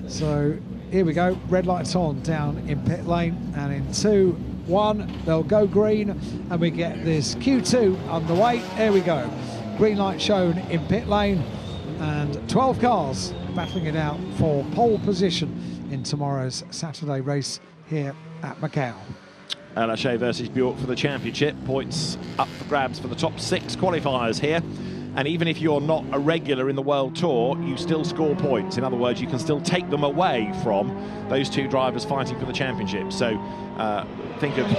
So here we go, red lights on down in pit lane, and in 2, 1 they'll go green and we get this Q2 underway. Here we go, green light shown in pit lane and 12 cars battling it out for pole position in tomorrow's Saturday race here at Macau. Lachey versus Bjork for the championship. Points up for grabs for the top 6 qualifiers here. And even if you're not a regular in the World Tour, you still score points. In other words, you can still take them away from those 2 drivers fighting for the championship. So think of,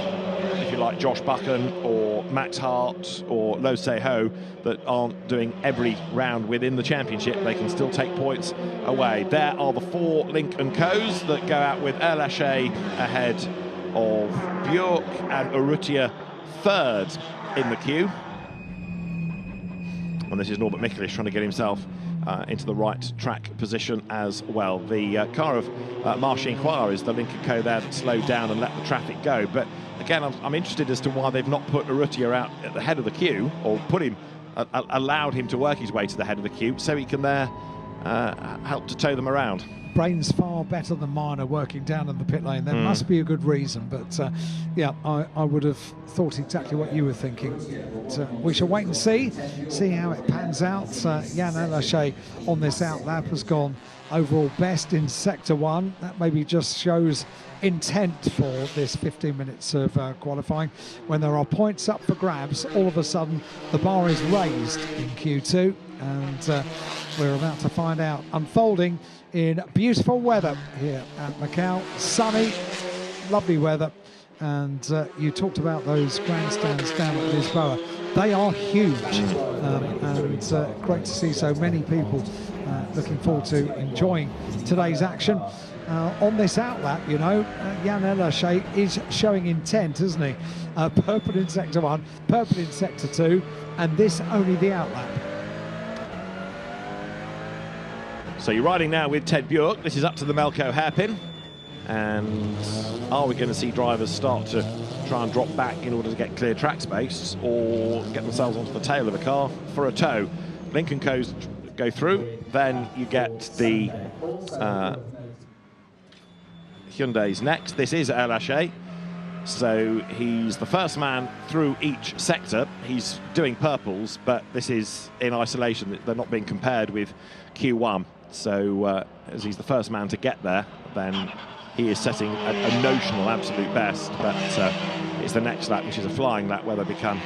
if you like, Josh Buchan or Max Hart or Lo Se-Ho that aren't doing every round within the championship. They can still take points away. There are the 4 Link & Co's that go out with Lachey ahead of Bjork and Urrutia 3rd in the queue. And this is Norbert Michelisz trying to get himself into the right track position as well. The car of Marcin Khoir is the Link & Co there that slowed down and let the traffic go. But again, I'm interested as to why they've not put Urrutia out at the head of the queue, or put him, allowed him to work his way to the head of the queue, so he can there help to tow them around. Brain's far better than mine are working down in the pit lane. There must be a good reason, but yeah, I would have thought exactly what you were thinking. But, we shall wait and see how it pans out. Jan Lachey on this out lap has gone overall best in Sector 1. That maybe just shows intent for this 15 minutes of qualifying. When there are points up for grabs, all of a sudden the bar is raised in Q2, and we're about to find out, unfolding in beautiful weather here at Macau. Sunny, lovely weather, and you talked about those grandstands down at Lisboa. They are huge, and great to see so many people looking forward to enjoying today's action. On this outlap, you know, Jan Lachey is showing intent, isn't he? Purple in Sector 1, purple in Sector 2, and this only the outlap. So you're riding now with Ted Bjork. This is up to the Melco hairpin. And are we going to see drivers start to try and drop back in order to get clear track space, or get themselves onto the tail of the car for a tow? Link & Co's go through. Then you get the Hyundai's next. This is Lachey. So he's the first man through each sector. He's doing purples, but this is in isolation. They're not being compared with Q1. So as he's the first man to get there, then he is setting a notional absolute best. But it's the next lap, which is a flying lap, where they become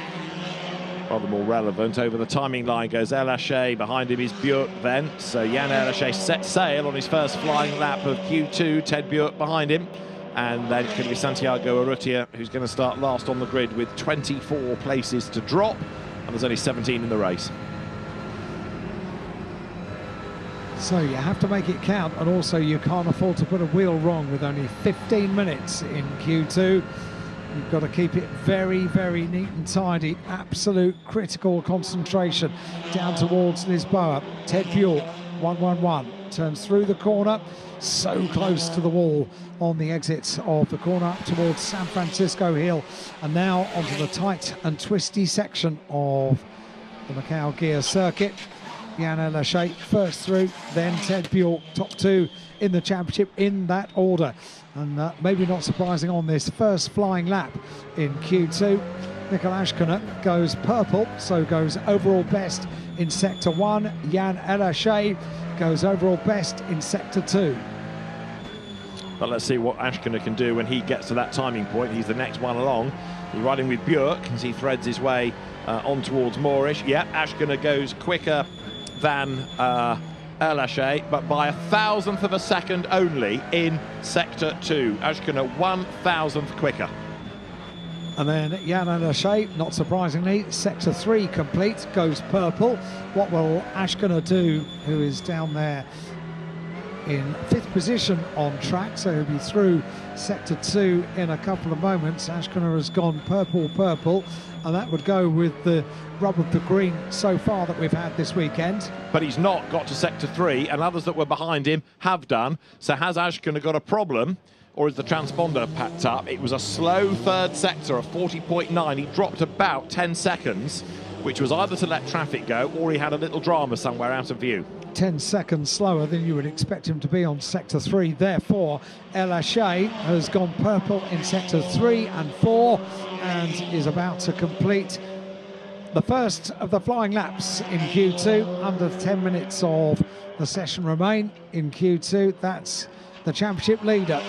rather more relevant. Over the timing line goes Lachey. Behind him is Bjork then. So Jan Lachey sets sail on his first flying lap of Q2. Ted Bjork behind him. And then it's going to be Santiago Urrutia, who's going to start last on the grid with 24 places to drop. And there's only 17 in the race. So you have to make it count, and also you can't afford to put a wheel wrong with only 15 minutes in Q2. You've got to keep it very, very neat and tidy. Absolute critical concentration down towards Lisboa. Ted Bjork, 111, turns through the corner, so close to the wall on the exits of the corner up towards San Francisco Hill, and now onto the tight and twisty section of the Macau gear circuit. Jan Lachey first through, then Ted Bjork, top 2 in the championship in that order. And maybe not surprising on this first flying lap in Q2. Mikkel Ashkener goes purple, so goes overall best in Sector 1. Jan Lachey goes overall best in Sector 2. But let's see what Ashkener can do when he gets to that timing point. He's the next one along. He's riding with Bjork as he threads his way on towards Moorish. Yeah, Ashkener goes quicker than Lachey, but by 1,000th of a second only in Sector 2. Ashkener 1,000th quicker. And then Jan Lachey, not surprisingly, Sector 3 complete, goes purple. What will Ashkener do, who is down there in 5th position on track? So he'll be through Sector 2 in a couple of moments. Ashkener has gone purple, and that would go with the rub of the green so far that we've had this weekend. But he's not got to Sector 3, and others that were behind him have done. So has Ashkener got a problem, or is the transponder packed up? It was a slow 3rd sector of 40.9. He dropped about 10 seconds, which was either to let traffic go, or he had a little drama somewhere out of view. 10 seconds slower than you would expect him to be on sector 3. Therefore, El Aché has gone purple in sector 3 and 4 and is about to complete the first of the flying laps in Q2. Under 10 minutes of the session remain in Q2. That's the championship leader.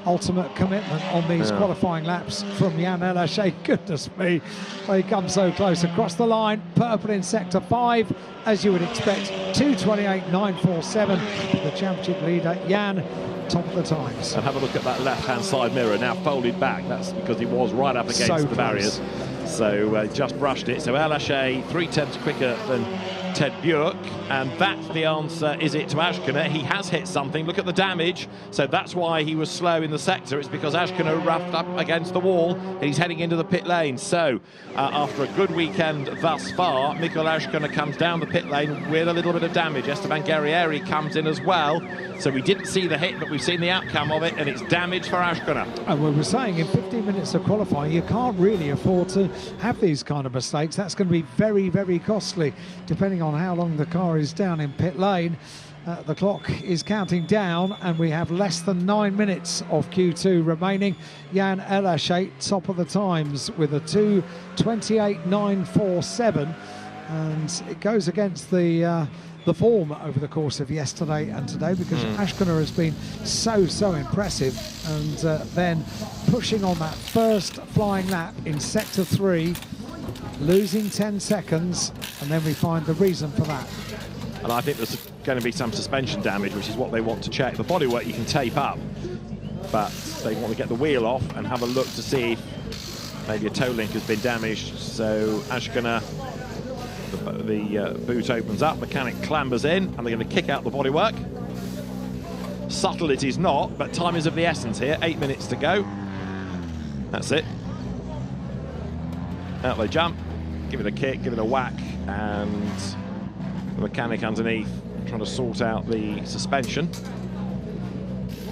Ultimate commitment on these qualifying laps from Jan El Aché. Goodness me, they come so close across the line. Purple in sector 5, as you would expect. 2:28.947. The championship leader, Jan, top of the times. And have a look at that left-hand side mirror, now folded back. That's because he was right up against the barriers. So just brushed it. So El Aché 3/10 quicker than Ted Bjork, and that's the answer, is it, to Ashkener? He has hit something. Look at the damage. So that's why he was slow in the sector. It's because Ashkener roughed up against the wall and he's heading into the pit lane. So after a good weekend thus far, Michael Ashkener comes down the pit lane with a little bit of damage. Esteban Guerrieri comes in as well. So we didn't see the hit, but we've seen the outcome of it, and it's damage for Ashkener. And we were saying in 15 minutes of qualifying, you can't really afford to have these kind of mistakes. That's going to be very, very costly, depending on how long the car is down in pit lane. The clock is counting down, and we have less than 9 minutes of Q2 remaining. Jan El Aché, top of the times with a 2:28.947, and it goes against the form over the course of yesterday and today, because Ashkener has been so impressive, and then pushing on that first flying lap in sector 3, losing 10 seconds, and then we find the reason for that. And I think there's going to be some suspension damage, which is what they want to check. The bodywork you can tape up, but they want to get the wheel off and have a look to see if maybe a toe link has been damaged. So Ashkener, the boot opens up, mechanic clambers in, and they're going to kick out the bodywork. Subtle it is not, but time is of the essence here. 8 minutes to go. That's it. Out they jump, give it a kick, give it a whack, and the mechanic underneath trying to sort out the suspension.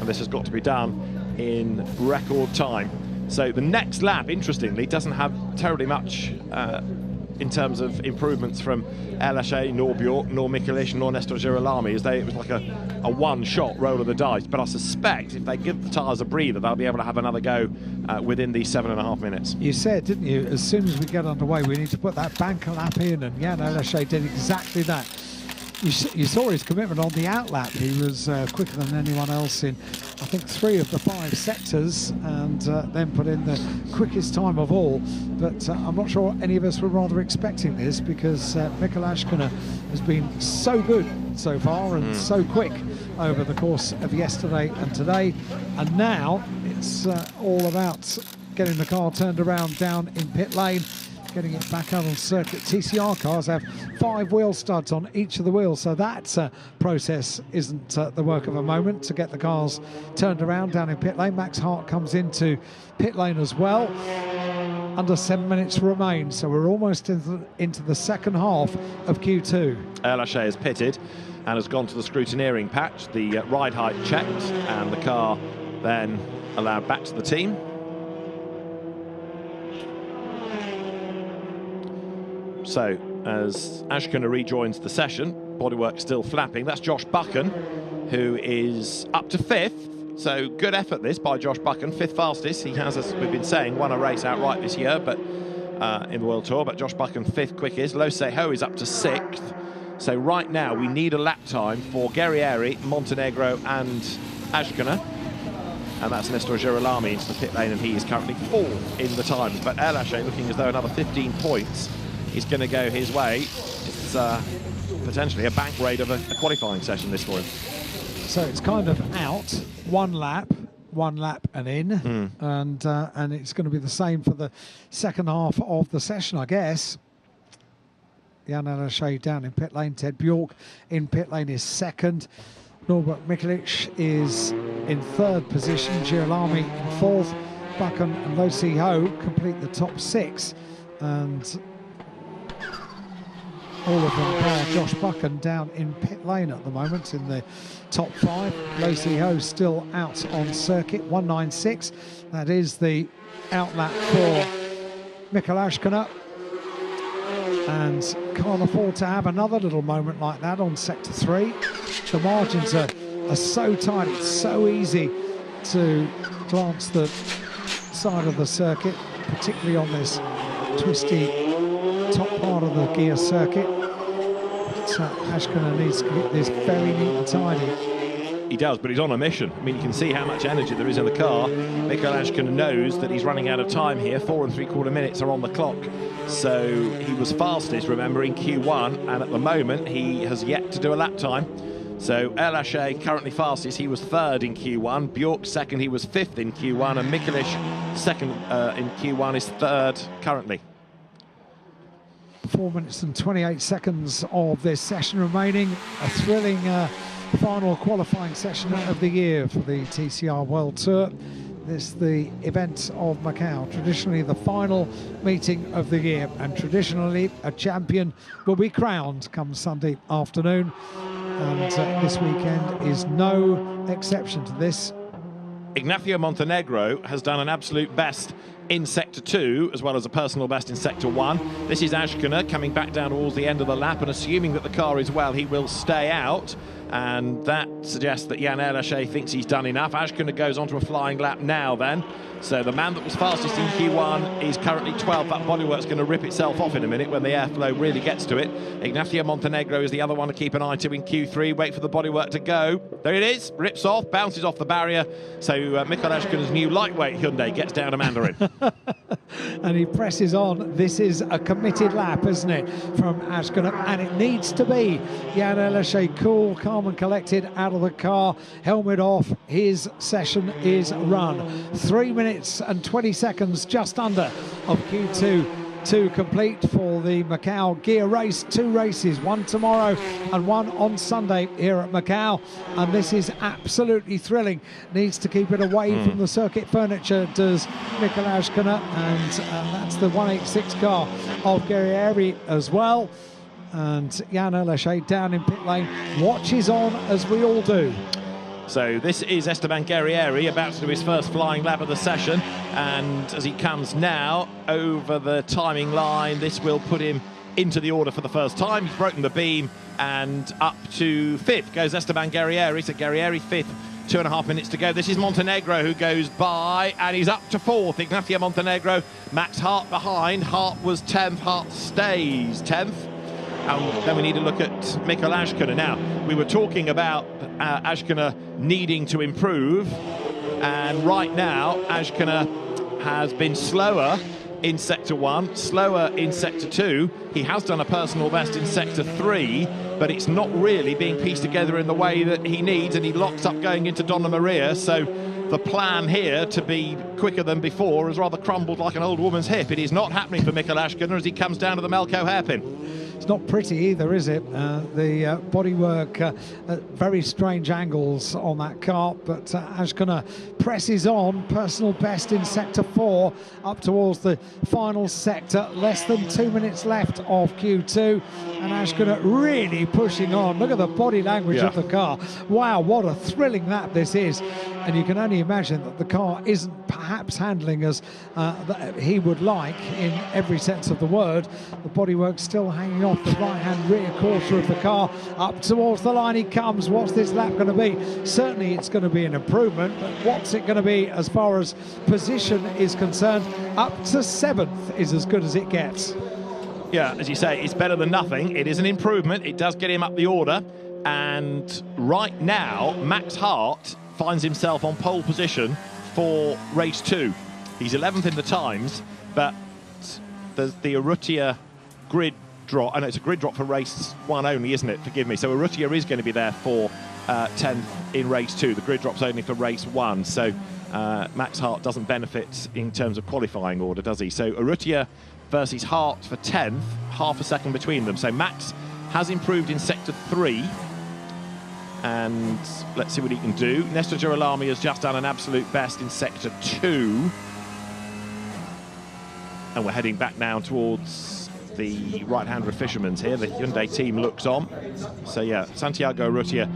And this has got to be done in record time. So the next lap, interestingly, doesn't have terribly much in terms of improvements from El Aché, nor Bjork, nor Mikelic, nor Nestor Girolami. It was like a one-shot roll of the dice. But I suspect if they give the tyres a breather, they'll be able to have another go within these 7.5 minutes. You said, didn't you, as soon as we get underway, we need to put that banker lap in, and Jan El Aché did exactly that. You saw his commitment on the outlap. He was quicker than anyone else in, I think, 3 of the 5 sectors, and then put in the quickest time of all. But I'm not sure any of us were rather expecting this, because Michael Ashkener has been so good so far and so quick over the course of yesterday and today. And now it's all about getting the car turned around down in pit lane, getting it back out on circuit. TCR cars have 5 wheel studs on each of the wheels, so that process isn't the work of a moment to get the cars turned around down in pit lane. Max Hart comes into pit lane as well. Under 7 minutes remain, so we're almost into the second half of Q2. El Aché has pitted and has gone to the scrutineering patch. The ride height checked, and the car then allowed back to the team. So, as Ashkener rejoins the session, bodywork still flapping. That's Josh Buchan, who is up to 5th. So, good effort this by Josh Buchan, 5th fastest. He has, as we've been saying, won a race outright this year, but in the World Tour. But Josh Buchan, 5th quickest. Lo Seho is up to 6th. So, right now, we need a lap time for Guerrieri, Montenegro, and Ashkener. And that's Nestor Girolami into the pit lane, and he is currently 4th in the times. But El Aché looking as though another 15 points is going to go his way. It's potentially a bank raid of a qualifying session this for him. So it's kind of out, one lap and in, and it's going to be the same for the second half of the session, I guess. Jan El Aché down in pit lane. Ted Bjork in pit lane is 2nd. Norbert Mikelic is in 3rd position. Girolami in 4th. Buchan and Lo Seho complete the top 6. And all of them bar Josh Buchan down in pit lane at the moment in the top 5. Lo Seho still out on circuit, 196. That is the outlap for Michael Ashkener. and can't afford to have another little moment like that on sector 3. The margins are so tight, it's so easy to glance the side of the circuit, particularly on this twisty top part of the gear circuit. But Ashkiner needs to get this very neat and tidy. He does, but he's on a mission. I mean, you can see how much energy there is in the car. Mikael Ashkiner knows that he's running out of time here. 4 3/4 minutes are on the clock. So he was fastest, remember, in Q1, and at the moment he has yet to do a lap time. So El Haché currently fastest. He was 3rd in Q1. Bjork 2nd. He was 5th in Q1, and Mikulic 2nd in Q1 is 3rd currently. 4 minutes and 28 seconds of this session remaining. A thrilling final qualifying session of the year for the TCR World Tour. This is the event of Macau, traditionally the final meeting of the year, and traditionally a champion will be crowned come Sunday afternoon, and this weekend is no exception to this. Ignacio Montenegro has done an absolute best in Sector 2, as well as a personal best in Sector 1. This is Ashkiner coming back down towards the end of the lap, and assuming that the car is well, he will stay out. And that suggests that Jan El Haché thinks he's done enough. Ashkiner goes on to a flying lap now then. So the man that was fastest in Q1 is currently 12th. That bodywork's going to rip itself off in a minute when the airflow really gets to it. Ignacio Montenegro is the other one to keep an eye to in Q3. Wait for the bodywork to go. There it is. Rips off, bounces off the barrier. So Mikael Ashkiner's new lightweight Hyundai gets down to Mandarin. And he presses on. This is a committed lap, isn't it, from Ashkiner? And it needs to be. Jan El Haché cool, calm and collected out of the car, helmet off. His session is run. 3 minutes and 20 seconds just under of Q2 to complete for the Macau gear race. 2 races, one tomorrow and one on Sunday here at Macau, and this is absolutely thrilling. Needs to keep it away from the circuit furniture, does Mikael Ashkiner, and that's the 186 car of Guerrieri as well. And Jan El Haché down in pit lane watches on, as we all do. So this is Esteban Guerrieri about to do his first flying lap of the session, and as he comes now over the timing line, this will put him into the order for the first time. He's broken the beam, and up to 5th goes Esteban Guerrieri. So Guerrieri 5th, 2.5 minutes to go. This is Montenegro who goes by, and he's up to 4th. Ignacio Montenegro, Max Hart behind. Hart was 10th, Hart stays 10th. And then we need to look at Mikael Ashkiner. Now, we were talking about Ashkiner needing to improve, and right now Ashkiner has been slower in Sector 1, slower in Sector 2. He has done a personal best in Sector 3, but it's not really being pieced together in the way that he needs, and he locks up going into Donna Maria. So the plan here to be quicker than before has rather crumbled like an old woman's hip. It is not happening for Mikael Ashkiner as he comes down to the Melco hairpin. It's not pretty either, is it? The bodywork at very strange angles on that car, but Ashkiner presses on, personal best in Sector 4, up towards the final sector. Less than 2 minutes left of Q2, and Ashkiner really pushing on. Look at the body language of the car. Wow, what a thrilling lap this is. And you can only imagine that the car isn't perhaps handling as he would like in every sense of the word. The bodywork's still hanging off the right-hand rear quarter of the car. Up towards the line he comes. What's this lap going to be? Certainly it's going to be an improvement, but what's it going to be as far as position is concerned? Up to 7th is as good as it gets. Yeah, as you say, it's better than nothing. It is an improvement. It does get him up the order. And right now, Max Hart finds himself on pole position for race 2. He's 11th in the times, but there's the Urrutia grid drop. I know it's a grid drop for race 1 only, isn't it? Forgive me. So Urrutia is going to be there for 10th in race 2. The grid drop's only for race 1. So Max Hart doesn't benefit in terms of qualifying order, does he? So Urrutia versus Hart for 10th, half a second between them. So Max has improved in Sector 3. And let's see what he can do. Nestor Girolami has just done an absolute best in Sector 2. And we're heading back now towards the right-hand fishermen's here. The Hyundai team looks on. So yeah, Santiago Urrutia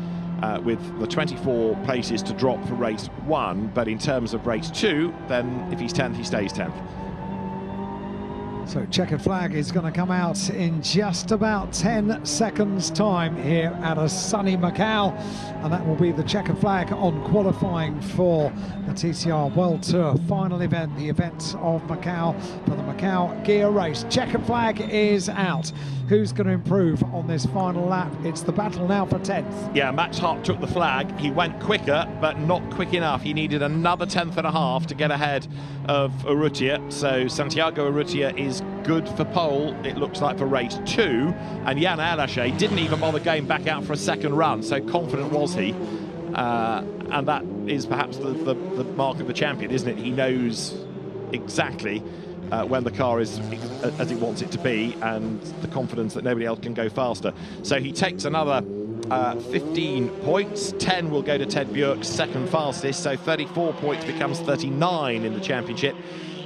with the 24 places to drop for race 1. But in terms of race 2, then if he's 10th, he stays 10th. So checkered flag is going to come out in just about 10 seconds time here at a sunny Macau, and that will be the checkered flag on qualifying for the TCR World Tour final event, the event of Macau for the Macau gear race. Checkered flag is out. Who's going to improve on this final lap? It's the battle now for 10th. Yeah, Max Hart took the flag. He went quicker, but not quick enough. He needed another 10th and a half to get ahead of Urrutia. So Santiago Urrutia is good for pole, it looks like, for race 2. And Jan Alaché didn't even bother going back out for a second run, so confident was he. And that is perhaps the mark of the champion, isn't it? He knows exactly when the car is as it wants it to be, and the confidence that nobody else can go faster. So he takes another 15 points. 10 will go to Ted Björk's second fastest, so 34 points becomes 39 in the championship.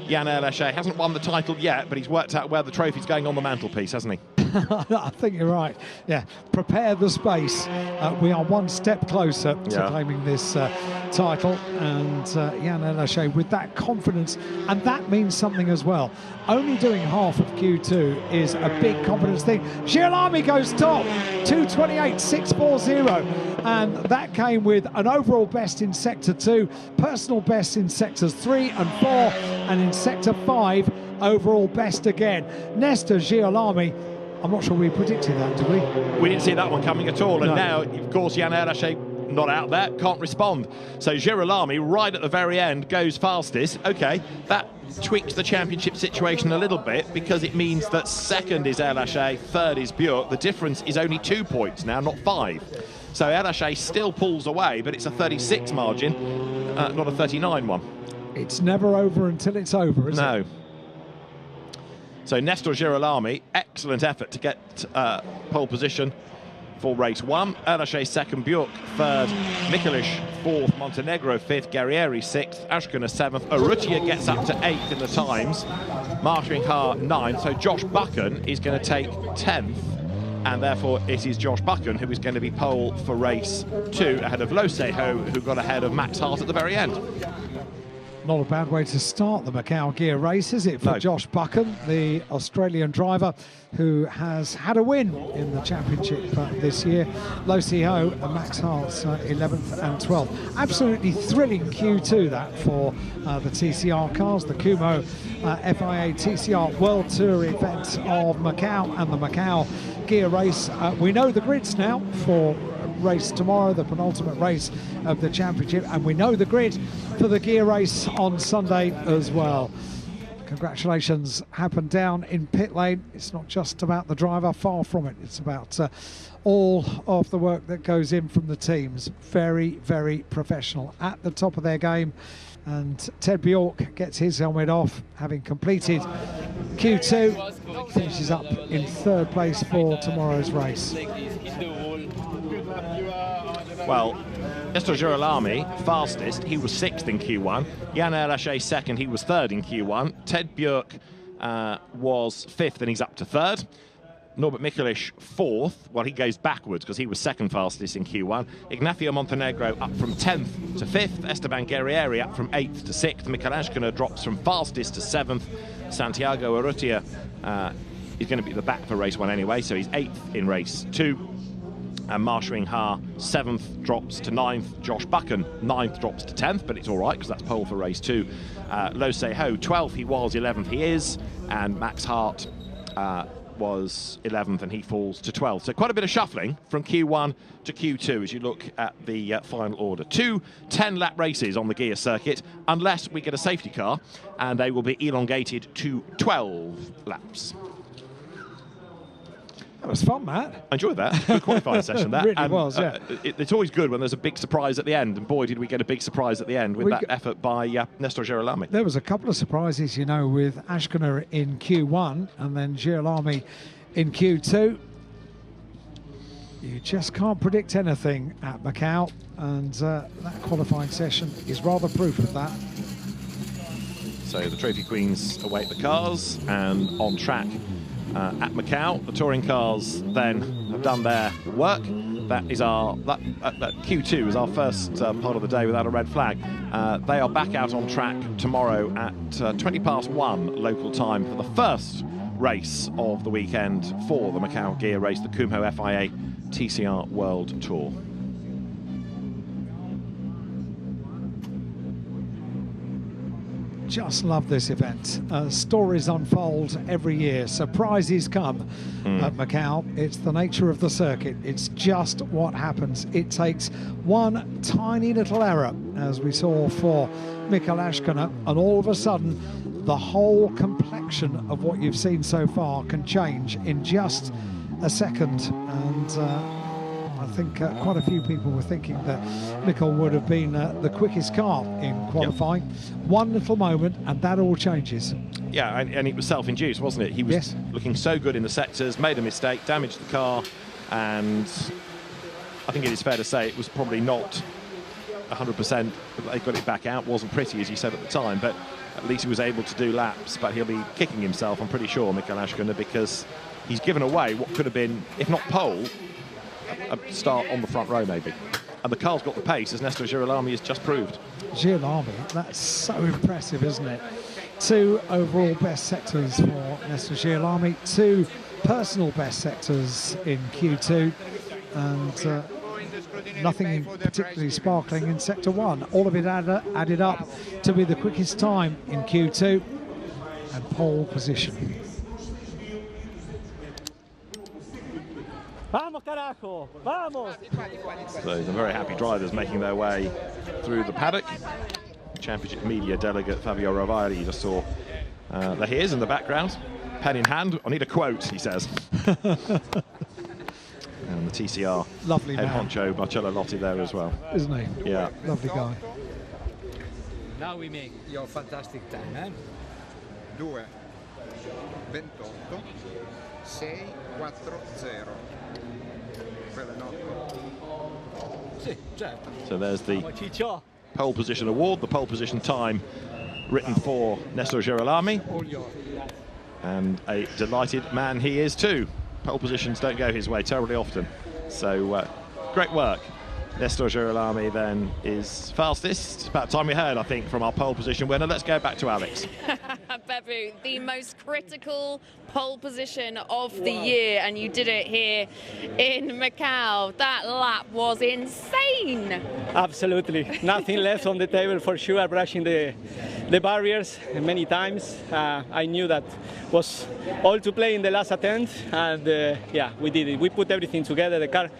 Jan Alaché hasn't won the title yet, but he's worked out where the trophy's going on the mantelpiece, hasn't he? I think you're right. Yeah, prepare the space. We are one step closer to claiming this title, and Jan Alaché with that confidence, and that means something as well. Only doing half of Q2 is a big confidence thing. Girolami goes top, 2:28.640, and that came with an overall best in Sector 2, personal best in Sectors 3 and 4, and in Sector 5, overall best again. Nestor Girolami, I'm not sure we predicted that, did we? We didn't see that one coming at all, and now, of course, Jan Alaché not out there, can't respond. So Girolami, right at the very end, goes fastest. Okay, that tweaks the championship situation a little bit, because it means that second is Alaché, third is Björk. The difference is only 2 points now, not 5. So Alaché still pulls away, but it's a 36 margin, not a 39 one. It's never over until it's over, isn't it? No. So Nestor Girolami, excellent effort to get pole position for race 1. Alaché second, Björk third, Mikulic fourth, Montenegro fifth, Guerrieri sixth, Ashkiner seventh. Urrutia gets up to 8th in the times, Marshringhar 9th. So Josh Buchan is going to take 10th, and therefore it is Josh Buchan who is going to be pole for race 2, ahead of Lo Seho, who got ahead of Max Hart at the very end. Not a bad way to start the Macau gear race, is it, for Josh Buchan, the Australian driver who has had a win in the championship this year. Lo Seho and Max Hart's 11th and 12th. Absolutely thrilling Q2 that for the TCR cars, the Kumho FIA TCR World Tour event of Macau and the Macau gear race. We know the grids now for race tomorrow, the penultimate race of the championship, and we know the grid for the gear race on Sunday as well. Congratulations happen down in pit lane. It's not just about the driver, far from it. It's about all of the work that goes in from the teams. Very, very professional, at the top of their game. And Ted Björk gets his helmet off, having completed Q2, finishes up in 3rd place for tomorrow's race. Well, Nestor Girolami, fastest, he was 6th in Q1. Jan Alaché 2nd, he was 3rd in Q1. Ted Björk was 5th, and he's up to 3rd. Norbert Mikulic 4th, well, he goes backwards because he was 2nd fastest in Q1. Ignacio Montenegro up from 10th to 5th. Esteban Guerrieri up from 8th to 6th. Mikael Ashkiner drops from fastest to 7th. Santiago Urrutia is going to be the back for race 1 anyway, so he's 8th in race 2. And Marshringhar 7th drops to 9th. Josh Buchan 9th drops to 10th, but it's all right because that's pole for race 2. Lo Seho 12th, he was 11th, he is, and Max Hart was 11th, and he falls to 12th. So quite a bit of shuffling from Q1 to Q2 as you look at the final order. 2 10-lap races on the gear circuit, unless we get a safety car, and they will be elongated to 12 laps. That was fun, Matt. I enjoyed that. Good qualifying session, that. It really was, yeah. It's always good when there's a big surprise at the end, and boy, did we get a big surprise at the end with that effort by Nestor Girolami. There was a couple of surprises, you know, with Ashkiner in Q1 and then Girolami in Q2. You just can't predict anything at Macau, and that qualifying session is rather proof of that. So the Trophy Queens await the cars, and on track at Macau. The touring cars then have done their work. that is that Q2 is our first part of the day without a red flag. They are back out on track tomorrow at 1:20 local time for the first race of the weekend for the Macau gear race, the Kumho FIA TCR World Tour. Just love this event. Stories unfold every year. Surprises come at Macau. It's the nature of the circuit. It's just what happens. It takes one tiny little error, as we saw for Mikael Ashkana, and all of a sudden the whole complexion of what you've seen so far can change in just a second. And I think quite a few people were thinking that Mikael would have been the quickest car in qualifying. One little moment and that all changes. Yeah, and it was self-induced, wasn't it? He was looking so good in the sectors, made a mistake, damaged the car, and I think it is fair to say it was probably not 100%. They got it back out. Wasn't pretty, as you said at the time, but at least he was able to do laps. But he'll be kicking himself, I'm pretty sure, Mikael Ashkana, because he's given away what could have been, if not pole, a start on the front row maybe. And the car's got the pace, as Nestor Girolami has just proved. Girolami, that's so impressive, isn't it? 2 overall best sectors for Nestor Girolami, 2 personal best sectors in Q2, and nothing particularly sparkling in sector 1. All of it added up to be the quickest time in Q2 and pole position. Vamos, carajo! Vamos! So the very happy drivers making their way through the paddock. Championship media delegate Fabio Rovaili, you just saw there he is in the background, pen in hand. I need a quote, he says. And the TCR lovely head man. honcho Marcello Lotti there as well, isn't he? Yeah, lovely guy. Now we make your fantastic time, eh? 2:28.640. Sì, certo. so there's the Chicho. pole position award, the pole position time written for Nestor Girolami, All yours. and a delighted man he is too. Pole positions don't go his way terribly often, so great work. Nestor Girolami then is fastest. It's about time we heard, I think, from our pole position winner. Let's go back to Alex. Bebu, the most critical pole position of the year, and you did it here in Macau. That lap was insane. Absolutely. Nothing left on the table for sure, brushing the barriers many times. I knew that was all to play in the last attempt, and yeah, we did it. We put everything together. The car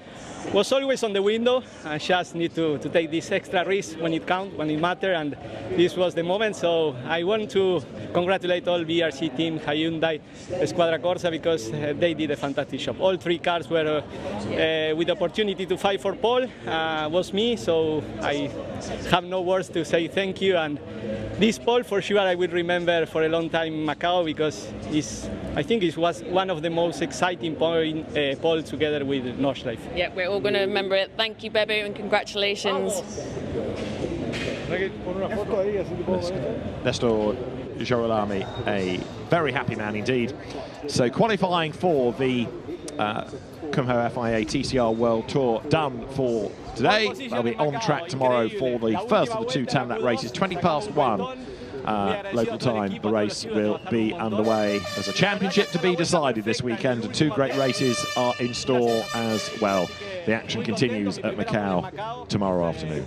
was always on the window. I just need to take this extra risk when it counts, when it matters, and this was the moment. So I want to congratulate all BRC team, Hyundai, Squadra Corsa, because they did a fantastic job. All 3 cars were with the opportunity to fight for pole. Was me, so I have no words to say thank you. And this pole, for sure, I will remember for a long time in Macau, because I think it was one of the most exciting pole together with Nordschleife. Yeah, we're all going to remember it. Thank you, Bebu, and congratulations. Nestor Girolami, a very happy man indeed. So qualifying for the Kumho FIA TCR World Tour done for today. They'll be on track tomorrow for the first of the 2 10-lap races. 1:20 local time, the race will be underway. There's a championship to be decided this weekend, and 2 great races are in store as well. The action continues at Macau tomorrow afternoon.